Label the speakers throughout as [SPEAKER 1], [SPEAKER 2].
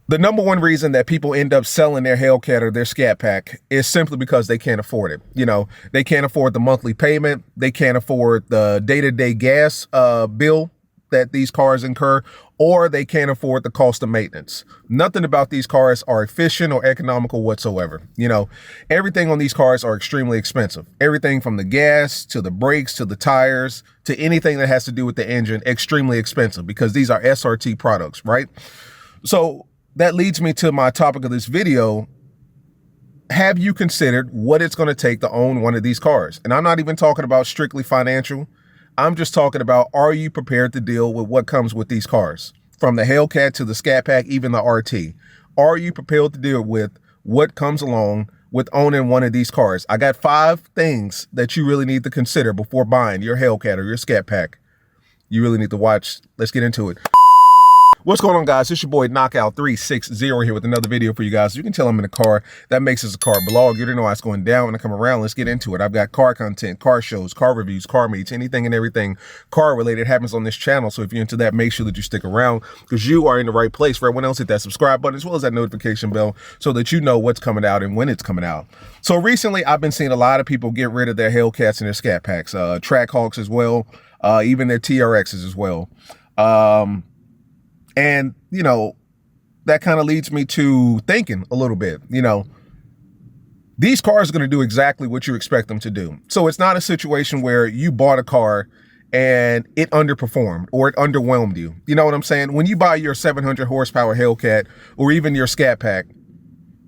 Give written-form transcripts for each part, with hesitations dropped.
[SPEAKER 1] The number one reason that people end up selling their Hellcat or their Scat Pack is simply because they can't afford it. You know, they can't afford the monthly payment. They can't afford the day-to-day gas bill that these cars incur, or they can't afford the cost of maintenance. Nothing about these cars are efficient or economical whatsoever. You know, everything on these cars are extremely expensive. Everything from the gas to the brakes to the tires to anything that has to do with the engine, extremely expensive because these are SRT products, right? So that leads me to my topic of this video. Have you considered what it's going to take to own one of these cars? And I'm not even talking about strictly financial. I'm just talking about, are you prepared to deal with what comes with these cars? From the Hellcat to the Scat Pack, even the RT. Are you prepared to deal with what comes along with owning one of these cars? I got 5 things that you really need to consider before buying your Hellcat or your Scat Pack. You really need to watch. Let's get into it. What's going on, guys? It's your boy Knockout 360 here with another video for you guys. You can tell I'm in a car. That makes this a car blog. You don't know how it's going down when I come around. Let's get into it. I've got car content, car shows, car reviews, car meets, anything and everything car related happens on this channel. So if you're into that, make sure that you stick around because you are in the right place. For everyone else, hit that subscribe button as well as that notification bell so that you know what's coming out and when it's coming out. So recently, I've been seeing a lot of people get rid of their Hellcats and their Scat Packs, Trackhawks as well, even their TRXs as well. And, you know, that kind of leads me to thinking a little bit, you know, these cars are going to do exactly what you expect them to do. So it's not a situation where you bought a car and it underperformed or it underwhelmed you. You know what I'm saying? When you buy your 700 horsepower Hellcat or even your Scat Pack,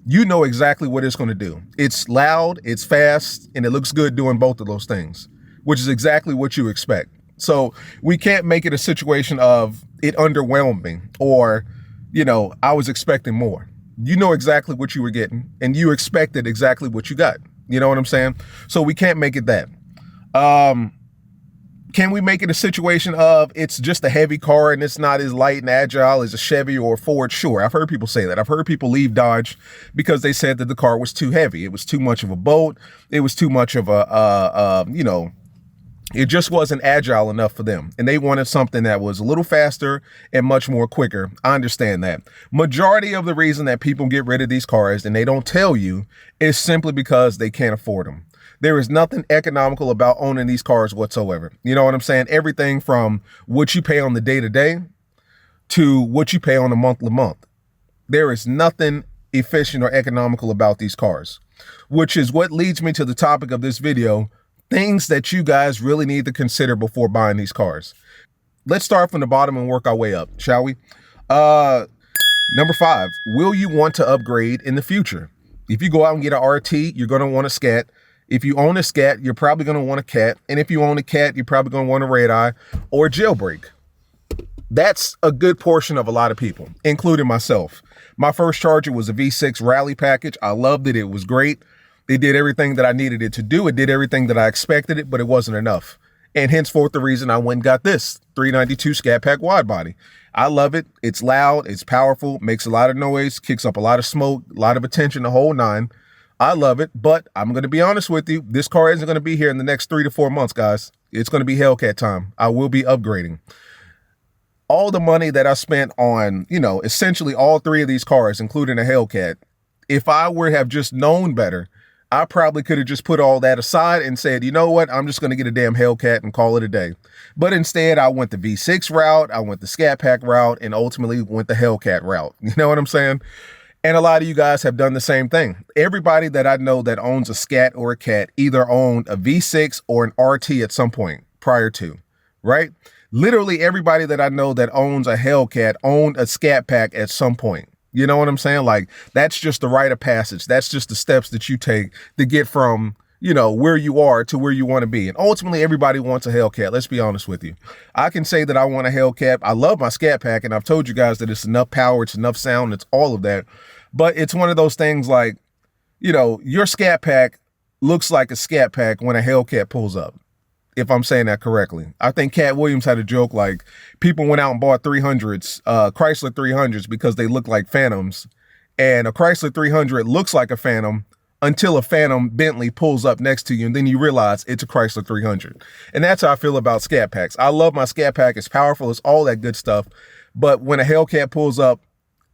[SPEAKER 1] you know exactly what it's going to do. It's loud, it's fast, and it looks good doing both of those things, which is exactly what you expect. So we can't make it a situation of it underwhelmed me or, you know, I was expecting more. You know exactly what you were getting and you expected exactly what you got. You know what I'm saying? So we can't make it that. Can we make it a situation of it's just a heavy car and it's not as light and agile as a Chevy or a Ford? Sure. I've heard people say that. I've heard people leave Dodge because they said that the car was too heavy. It was too much of a boat. It was too much of a, you know, it just wasn't agile enough for them. And they wanted something that was a little faster and much more quicker. I understand that. Majority of the reason that people get rid of these cars and they don't tell you is simply because they can't afford them. There is nothing economical about owning these cars whatsoever. You know what I'm saying? Everything from what you pay on the day-to-day to what you pay on a month-to-month. There is nothing efficient or economical about these cars, which is what leads me to the topic of this video. Things that you guys really need to consider before buying these cars. Let's start from the bottom and work our way up, shall we? Number 5, will you want to upgrade in the future? If you go out and get an RT, you're going to want a Scat. If you own a Scat, you're probably going to want a Cat. And if you own a Cat, you're probably going to want a Red Eye or a Jailbreak. That's a good portion of a lot of people, including myself. My first Charger was a V6 rally package. I loved it. It was great. It did everything that I needed it to do. It did everything that I expected it, but it wasn't enough. And henceforth, the reason I went and got this 392 Scat Pack wide body. I love it. It's loud. It's powerful. Makes a lot of noise. Kicks up a lot of smoke. A lot of attention. The whole 9. I love it. But I'm going to be honest with you. This car isn't going to be here in the next 3 to 4 months, guys. It's going to be Hellcat time. I will be upgrading. All the money that I spent on, you know, essentially all 3 of these cars, including a Hellcat, if I were to have just known better, I probably could have just put all that aside and said, you know what, I'm just going to get a damn Hellcat and call it a day. But instead, I went the V6 route, I went the Scat Pack route, and ultimately went the Hellcat route. You know what I'm saying? And a lot of you guys have done the same thing. Everybody that I know that owns a Scat or a Cat either owned a V6 or an RT at some point prior to, right? Literally everybody that I know that owns a Hellcat owned a Scat Pack at some point. You know what I'm saying? Like, that's just the rite of passage. That's just the steps that you take to get from, you know, where you are to where you want to be. And ultimately, everybody wants a Hellcat. Let's be honest with you. I can say that I want a Hellcat. I love my Scat Pack, and I've told you guys that it's enough power, it's enough sound, it's all of that. But it's one of those things like, you know, your Scat Pack looks like a Scat Pack when a Hellcat pulls up. If I'm saying that correctly. I think Cat Williams had a joke like people went out and bought 300s, Chrysler 300s because they look like Phantoms. And a Chrysler 300 looks like a Phantom until a Phantom Bentley pulls up next to you. And then you realize it's a Chrysler 300. And that's how I feel about Scat Packs. I love my Scat Pack. It's powerful. It's all that good stuff. But when a Hellcat pulls up,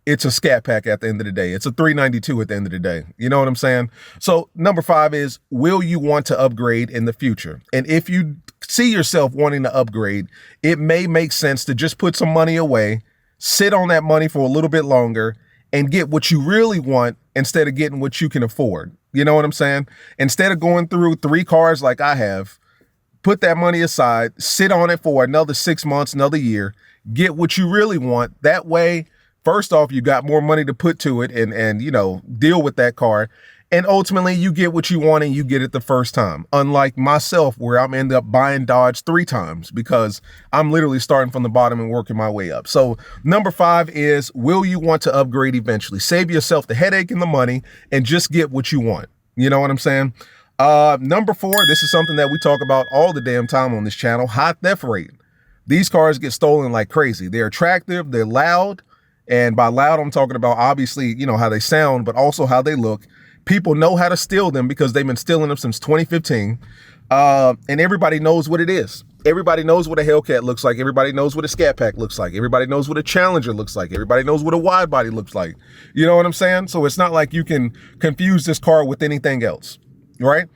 [SPEAKER 1] it's a Scat Pack at the end of the day. It's a 392 at the end of the day. You know what I'm saying? So number 5 is, will you want to upgrade in the future? And if you see yourself wanting to upgrade, it may make sense to just put some money away, sit on that money for a little bit longer, and get what you really want instead of getting what you can afford. You know what I'm saying? Instead of going through 3 cars like I have, put that money aside, sit on it for another 6 months, another year, get what you really want. That way, first off, you got more money to put to it and you know, deal with that car. And ultimately, you get what you want and you get it the first time. Unlike myself, where I'm end up buying Dodge 3 times because I'm literally starting from the bottom and working my way up. So number 5 is, will you want to upgrade eventually? Save yourself the headache and the money and just get what you want. You know what I'm saying? Number 4, this is something that we talk about all the damn time on this channel, high theft rate. These cars get stolen like crazy. They're attractive, they're loud. And by loud, I'm talking about obviously, you know, how they sound, but also how they look. People know how to steal them because they've been stealing them since 2015. And everybody knows what it is. Everybody knows what a Hellcat looks like. Everybody knows what a Scat Pack looks like. Everybody knows what a Challenger looks like. Everybody knows what a wide body looks like. You know what I'm saying? So it's not like you can confuse this car with anything else, right?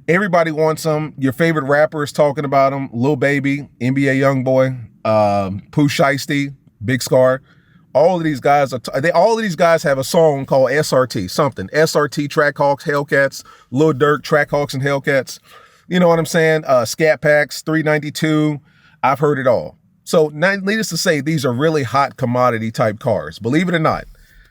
[SPEAKER 1] Everybody wants them. Your favorite rapper is talking about them. Lil Baby, NBA Youngboy, Pooh Shiesty, Big Scar. All of these guys all of these guys have a song called SRT, something. SRT, Trackhawks, Hellcats, Lil Durk, Trackhawks and Hellcats. You know what I'm saying? Scat Packs, 392. I've heard it all. So needless to say, these are really hot commodity type cars. Believe it or not.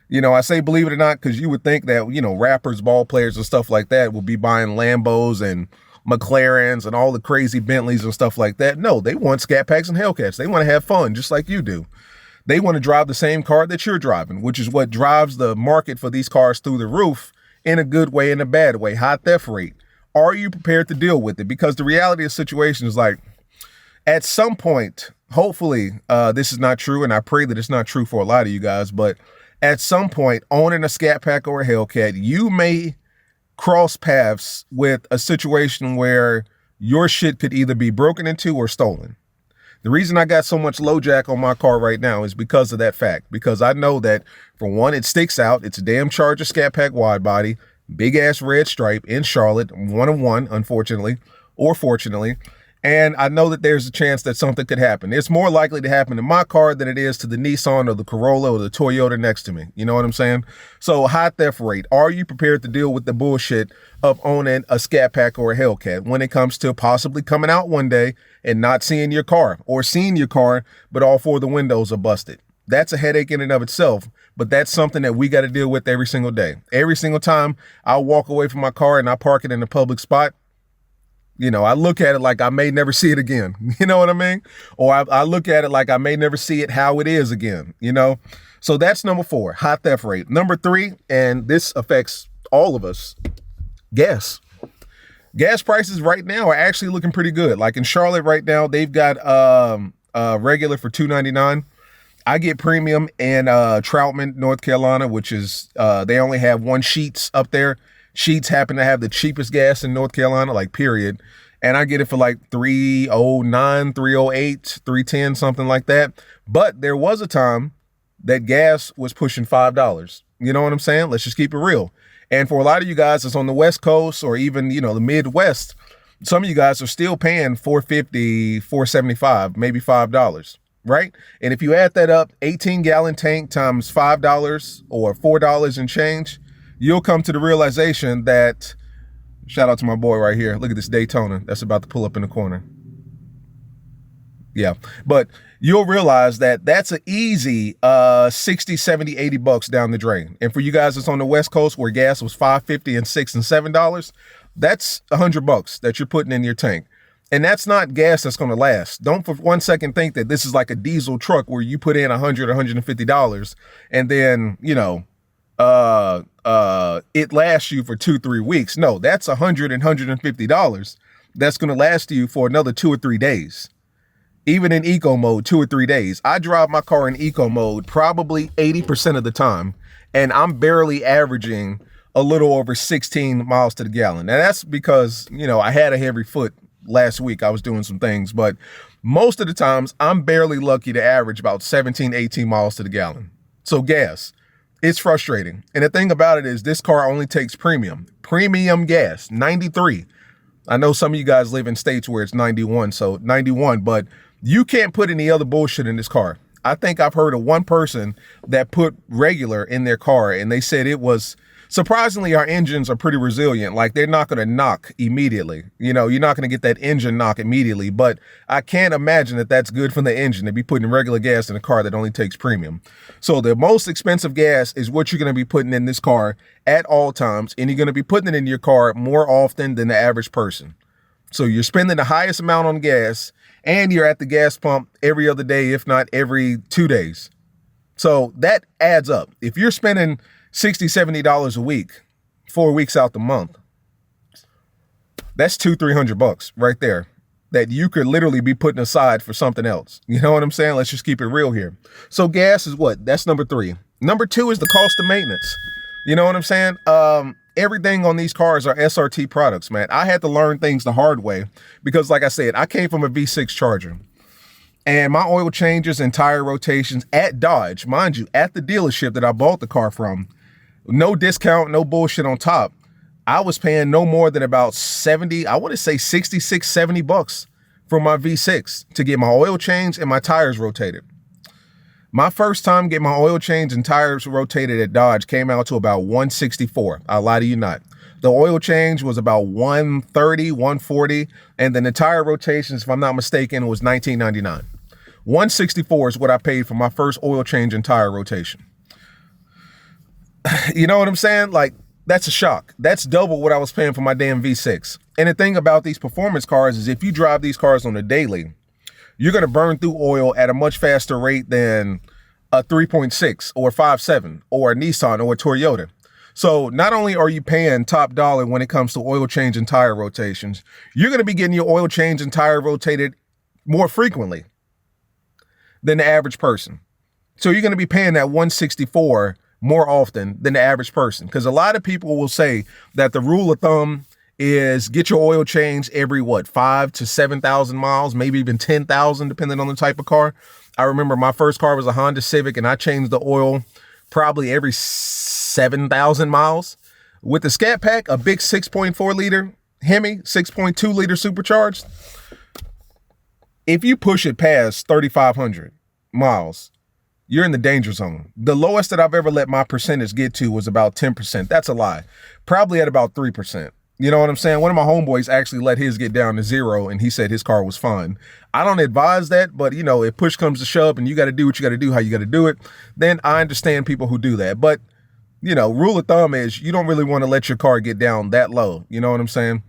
[SPEAKER 1] You know, I say believe it or not because you would think that, you know, rappers, ball players and stuff like that will be buying Lambos and McLarens and all the crazy Bentleys and stuff like that. No, they want Scat Packs and Hellcats. They want to have fun just like you do. They want to drive the same car that you're driving, which is what drives the market for these cars through the roof in a good way and a bad way. High theft rate. Are you prepared to deal with it? Because the reality of the situation is like, at some point, hopefully this is not true, and I pray that it's not true for a lot of you guys, but at some point, owning a Scat Pack or a Hellcat, you may cross paths with a situation where your shit could either be broken into or stolen. The reason I got so much low jack on my car right now is because of that fact. Because I know that, for one, it sticks out. It's a damn Charger Scat Pack wide body, big ass red stripe in Charlotte, 1 of 1, unfortunately, or fortunately. And I know that there's a chance that something could happen. It's more likely to happen to my car than it is to the Nissan or the Corolla or the Toyota next to me. You know what I'm saying? So high theft rate. Are you prepared to deal with the bullshit of owning a Scat Pack or a Hellcat when it comes to possibly coming out one day and not seeing your car, or seeing your car, but all 4 of the windows are busted? That's a headache in and of itself, but that's something that we got to deal with every single day. Every single time I walk away from my car and I park it in a public spot, you know, I look at it like I may never see it again. You know what I mean? Or I look at it like I may never see it how it is again, you know? So that's number 4, high theft rate. Number 3, and this affects all of us, gas. Gas prices right now are actually looking pretty good. Like in Charlotte right now, they've got regular for $2.99. I get premium in Troutman, North Carolina, which is, they only have 1 Sheetz up there. Sheetz happen to have the cheapest gas in North Carolina, like period. And I get it for like $3.09, $3.08, $3.10, something like that. But there was a time that gas was pushing $5. You know what I'm saying? Let's just keep it real. And for a lot of you guys that's on the West Coast or even, you know, the Midwest, some of you guys are still paying $4.50, $4.75, maybe $5, right? And if you add that up, 18-gallon tank times $5 or $4 and change, you'll come to the realization that, shout out to my boy right here. Look at this Daytona that's about to pull up in the corner. Yeah, but you'll realize that that's an easy 60, 70, 80 bucks down the drain. And for you guys that's on the West Coast where gas was $5.50 and $6 and $7, that's $100 that you're putting in your tank. And that's not gas that's going to last. Don't for 1 second think that this is like a diesel truck where you put in $100, $150 and then, you know, it lasts you for 2-3 weeks. No, that's $100 and $150 that's going to last you for another 2 or 3 days. Even in eco mode, 2 or 3 days. I drive my car in eco mode probably 80% of the time, and I'm barely averaging a little over 16 miles to the gallon. Now that's because, you know, I had a heavy foot last week. I was doing some things, but most of the times I'm barely lucky to average about 17, 18 miles to the gallon. So gas, It's frustrating. And the thing about it is this car only takes premium gas, 93. I know some of you guys live in states where it's 91, so 91, but you can't put any other bullshit in this car. I think I've heard of one person that put regular in their car, and they said it was, surprisingly, our engines are pretty resilient. Like, they're not going to knock immediately. You know, you're not going to get that engine knock immediately, but I can't imagine that that's good for the engine to be putting regular gas in a car that only takes premium. So the most expensive gas is what you're going to be putting in this car at all times, and you're going to be putting it in your car more often than the average person. So you're spending the highest amount on gas, and you're at the gas pump every other day, if not every 2 days. So that adds up. If you're spending $60, $70 a week, 4 weeks out the month, that's $200-300 right there that you could literally be putting aside for something else. You know what I'm saying? Let's just keep it real here. So gas is what? That's number 3. Number 2 is the cost of maintenance. You know what I'm saying? Everything on these cars are SRT products, man. I had to learn things the hard way because, like I said, I came from a V6 Charger. And my oil changes and tire rotations at Dodge, mind you, at the dealership that I bought the car from, no discount, no bullshit on top, I was paying no more than about 70, I want to say 66, $70 for my V6 to get my oil change and my tires rotated. My first time getting my oil change and tires rotated at Dodge came out to about $164. I'll lie to you not. The oil change was about $130, $140, and then the tire rotations, if I'm not mistaken, was $19.99. $164 is what I paid for my first oil change and tire rotation. You know what I'm saying? Like, that's a shock. That's double what I was paying for my damn V6. And the thing about these performance cars is if you drive these cars on a daily, you're going to burn through oil at a much faster rate than a 3.6 or 5.7 or a Nissan or a Toyota. So not only are you paying top dollar when it comes to oil change and tire rotations, you're going to be getting your oil change and tire rotated more frequently than the average person. So you're going to be paying that $164 more often than the average person. Because a lot of people will say that the rule of thumb is get your oil change every, 5 to 7,000 miles, maybe even 10,000, depending on the type of car. I remember my first car was a Honda Civic, and I changed the oil probably every 7,000 miles. With the Scat Pack, a big 6.4 liter Hemi, 6.2 liter supercharged, if you push it past 3,500 miles, you're in the danger zone. The lowest that I've ever let my percentage get to was about 10%. That's a lie. Probably at about 3%. You know what I'm saying? One of my homeboys actually let his get down to 0, and he said his car was fine. I don't advise that, but, you know, if push comes to shove and you got to do what you got to do, how you got to do it, then I understand people who do that. But, you know, rule of thumb is you don't really want to let your car get down that low. You know what I'm saying?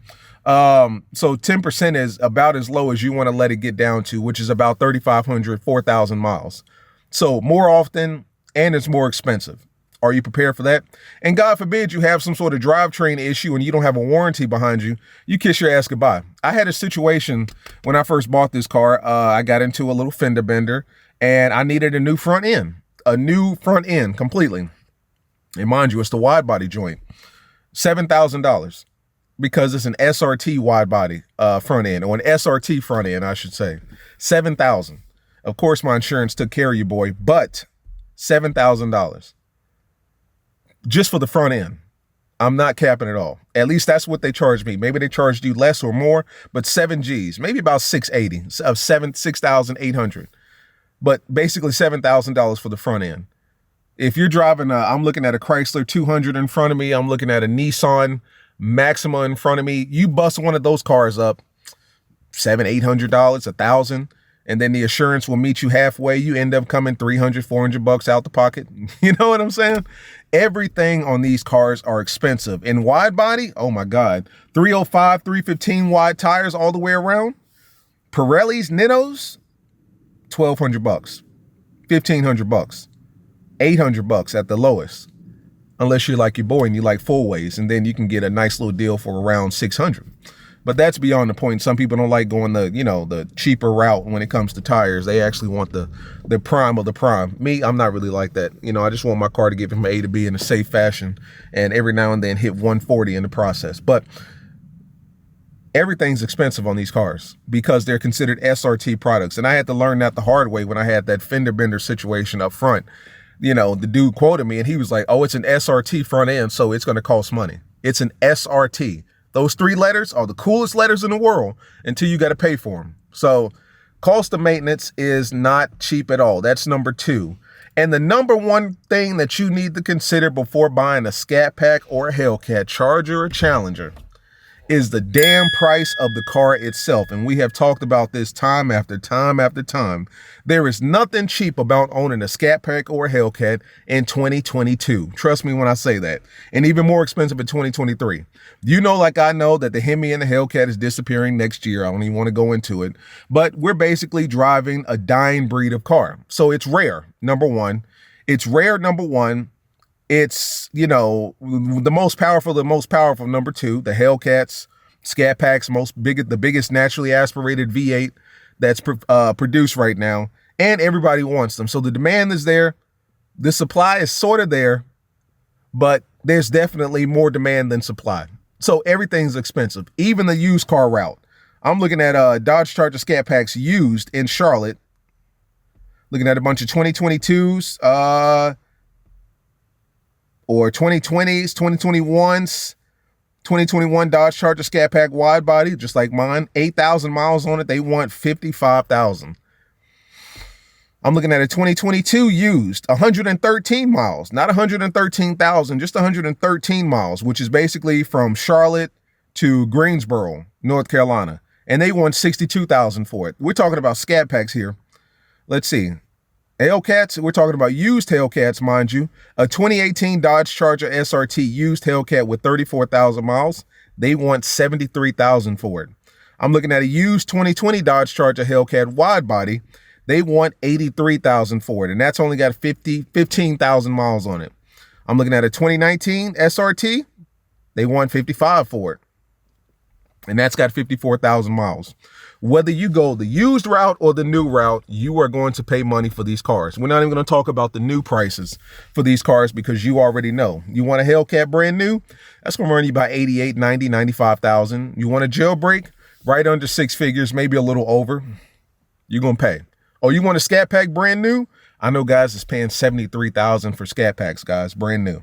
[SPEAKER 1] So 10% is about as low as you want to let it get down to, which is about 3,500, 4,000 miles. So more often, and it's more expensive. Are you prepared for that? And God forbid you have some sort of drivetrain issue and you don't have a warranty behind you, you kiss your ass goodbye. I had a situation when I first bought this car. I got into a little fender bender and I needed a new front end completely. And mind you, it's the wide body joint, $7,000 because it's an SRT wide body front end, or an SRT front end, I should say. $7,000. Of course, my insurance took care of you, boy, but $7,000. Just for the front end. I'm not capping at all. At least that's what they charged me. Maybe they charged you less or more, but 7 G's, maybe about 680 of 6,800. But basically $7,000 for the front end. If you're driving, I'm looking at a Chrysler 200 in front of me. I'm looking at a Nissan Maxima in front of me. You bust one of those cars up, $700, $800, $1,000. And then the assurance will meet you halfway. You end up coming $300, $400 out the pocket. You know what I'm saying? Everything on these cars are expensive. In wide body, oh my God, 305, 315 wide tires all the way around. Pirellis, Nittos, $1,200, $1,500, $800 at the lowest. Unless you're like your boy and you like full ways, and then you can get a nice little deal for around $600. But that's beyond the point. Some people don't like going the cheaper route when it comes to tires. They actually want the prime of the prime. Me, I'm not really like that. You know, I just want my car to get from A to B in a safe fashion and every now and then hit 140 in the process. But everything's expensive on these cars because they're considered SRT products. And I had to learn that the hard way when I had that fender bender situation up front. the dude quoted me and he was like, oh, it's an SRT front end, so it's going to cost money. It's an SRT. Those 3 letters are the coolest letters in the world until you got to pay for them. So cost of maintenance is not cheap at all. That's number 2. And the number 1 thing that you need to consider before buying a Scat Pack or a Hellcat, Charger or Challenger, is the damn price of the car itself. And we have talked about this time after time after time. There is nothing cheap about owning a Scat Pack or a Hellcat in 2022. Trust me when I say that. And even more expensive in 2023. Like I know that the Hemi and the Hellcat is disappearing next year. I don't even want to go into it. But we're basically driving a dying breed of car. So it's rare, number 1. It's rare, number 1. It's, the most powerful, number 2, the Hellcats, Scat Packs, the biggest naturally aspirated V8 that's produced right now. And everybody wants them. So the demand is there. The supply is sort of there, but there's definitely more demand than supply. So everything's expensive, even the used car route. I'm looking at Dodge Charger Scat Packs used in Charlotte. Looking at a bunch of 2022s, or 2020s, 2021s, 2021 Dodge Charger Scat Pack wide body, just like mine, 8,000 miles on it. They want 55,000. I'm looking at a 2022 used, 113 miles, not 113,000, just 113 miles, which is basically from Charlotte to Greensboro, North Carolina. And they want 62,000 for it. We're talking about Scat Packs here. Let's see. Hellcats, we're talking about used Hellcats, mind you. A 2018 Dodge Charger SRT used Hellcat with 34,000 miles. They want 73,000 for it. I'm looking at a used 2020 Dodge Charger Hellcat wide body. They want 83,000 for it, and that's only got 15,000 miles on it. I'm looking at a 2019 SRT. They want 55 for it, and that's got 54,000 miles. Whether you go the used route or the new route, you are going to pay money for these cars. We're not even going to talk about the new prices for these cars because you already know. You want a Hellcat brand new? That's going to run you about 88, 90, 95,000. You want a jailbreak? Right under 6 figures, maybe a little over. You're going to pay. Oh, you want a Scat Pack brand new? I know guys is paying 73,000 for Scat Packs, guys, brand new.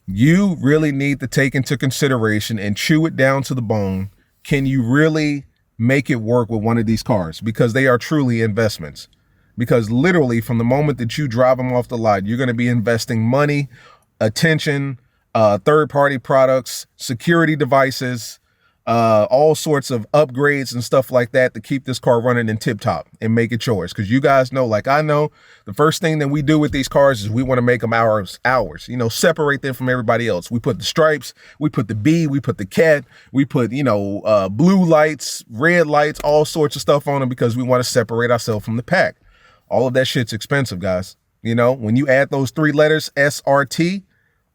[SPEAKER 1] You really need to take into consideration and chew it down to the bone. Can you really make it work with one of these cars? Because they are truly investments. Because literally from the moment that you drive them off the lot, you're going to be investing money, attention, third-party products, security devices, all sorts of upgrades and stuff like that to keep this car running in tip-top and make it yours. Because you guys know, like I know, the first thing that we do with these cars is we want to make them ours, separate them from everybody else. We put the stripes, we put the B, we put the cat, we put, blue lights, red lights, all sorts of stuff on them because we want to separate ourselves from the pack. All of that shit's expensive, guys. When you add those 3 letters, SRT,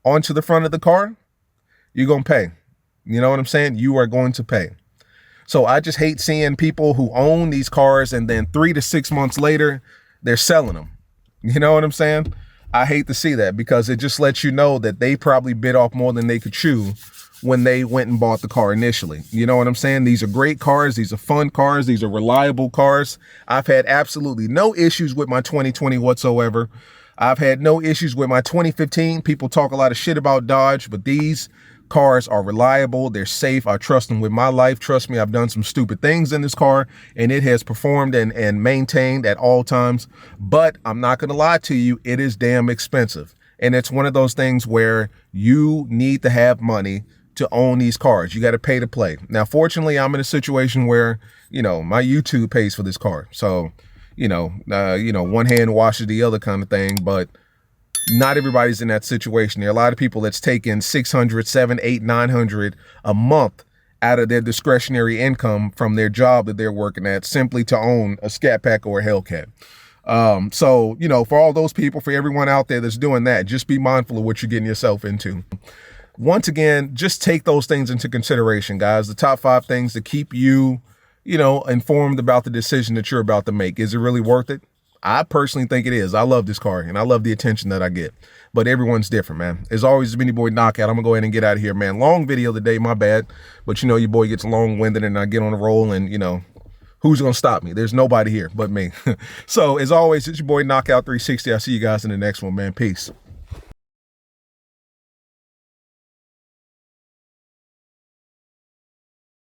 [SPEAKER 1] onto the front of the car, you're going to pay. You know what I'm saying? You are going to pay. So I just hate seeing people who own these cars and then 3 to 6 months later, they're selling them. You know what I'm saying? I hate to see that because it just lets you know that they probably bit off more than they could chew when they went and bought the car initially. You know what I'm saying? These are great cars. These are fun cars. These are reliable cars. I've had absolutely no issues with my 2020 whatsoever. I've had no issues with my 2015. People talk a lot of shit about Dodge, but these cars are reliable. They're safe. I trust them with my life. Trust me, I've done some stupid things in this car and it has performed and maintained at all times. But I'm not going to lie to you. It is damn expensive. And it's one of those things where you need to have money to own these cars. You got to pay to play. Now, fortunately, I'm in a situation where, my YouTube pays for this car. So, one hand washes the other kind of thing, but not everybody's in that situation. There are a lot of people that's taking 600, 700, 800, 900 a month out of their discretionary income from their job that they're working at simply to own a Scat Pack or a Hellcat. So, for all those people, for everyone out there that's doing that, just be mindful of what you're getting yourself into. Once again, just take those things into consideration, guys. The top 5 things to keep you, informed about the decision that you're about to make. Is it really worth it? I personally think it is. I love this car and I love the attention that I get, but everyone's different, man. As always, it's Mini Boy Knockout. I'm gonna go ahead and get out of here, man. Long video today, my bad. But your boy gets long-winded and I get on the roll and, who's going to stop me? There's nobody here but me. So as always, it's your boy Knockout 360. I'll see you guys in the next one, man. Peace.